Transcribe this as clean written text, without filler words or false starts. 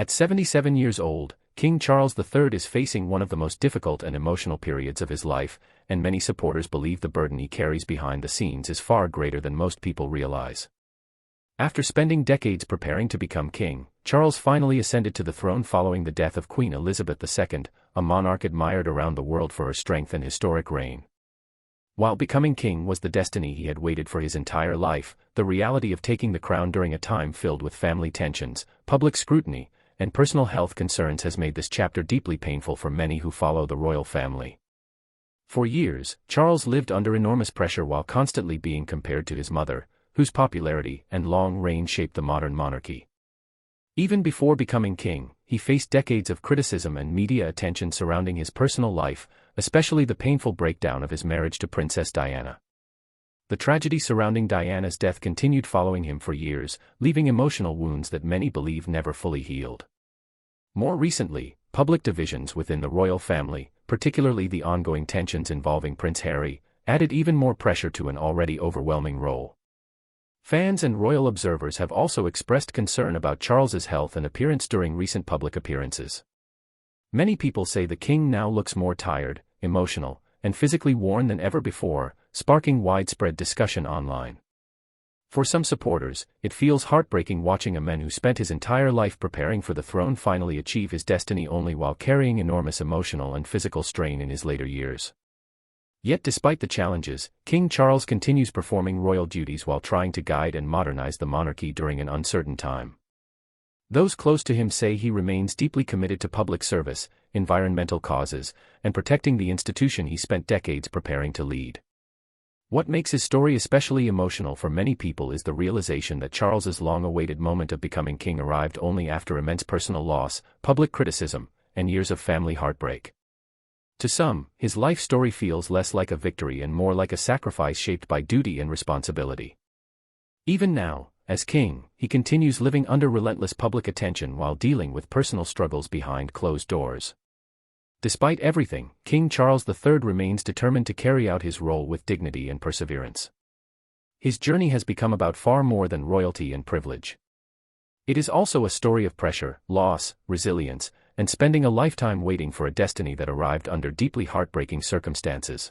At 77 years old, King Charles III is facing one of the most difficult and emotional periods of his life, and many supporters believe the burden he carries behind the scenes is far greater than most people realize. After spending decades preparing to become king, Charles finally ascended to the throne following the death of Queen Elizabeth II, a monarch admired around the world for her strength and historic reign. While becoming king was the destiny he had waited for his entire life, the reality of taking the crown during a time filled with family tensions, public scrutiny, and personal health concerns has made this chapter deeply painful for many who follow the royal family. For years, Charles lived under enormous pressure while constantly being compared to his mother, whose popularity and long reign shaped the modern monarchy. Even before becoming king, he faced decades of criticism and media attention surrounding his personal life, especially the painful breakdown of his marriage to Princess Diana. The tragedy surrounding Diana's death continued following him for years, leaving emotional wounds that many believe never fully healed. More recently, public divisions within the royal family, particularly the ongoing tensions involving Prince Harry, added even more pressure to an already overwhelming role. Fans and royal observers have also expressed concern about Charles's health and appearance during recent public appearances. Many people say the king now looks more tired, emotional, and physically worn than ever before, sparking widespread discussion online. For some supporters, it feels heartbreaking watching a man who spent his entire life preparing for the throne finally achieve his destiny only while carrying enormous emotional and physical strain in his later years. Yet despite the challenges, King Charles continues performing royal duties while trying to guide and modernize the monarchy during an uncertain time. Those close to him say he remains deeply committed to public service, environmental causes, and protecting the institution he spent decades preparing to lead. What makes his story especially emotional for many people is the realization that Charles's long-awaited moment of becoming king arrived only after immense personal loss, public criticism, and years of family heartbreak. To some, his life story feels less like a victory and more like a sacrifice shaped by duty and responsibility. Even now, as king, he continues living under relentless public attention while dealing with personal struggles behind closed doors. Despite everything, King Charles III remains determined to carry out his role with dignity and perseverance. His journey has become about far more than royalty and privilege. It is also a story of pressure, loss, resilience, and spending a lifetime waiting for a destiny that arrived under deeply heartbreaking circumstances.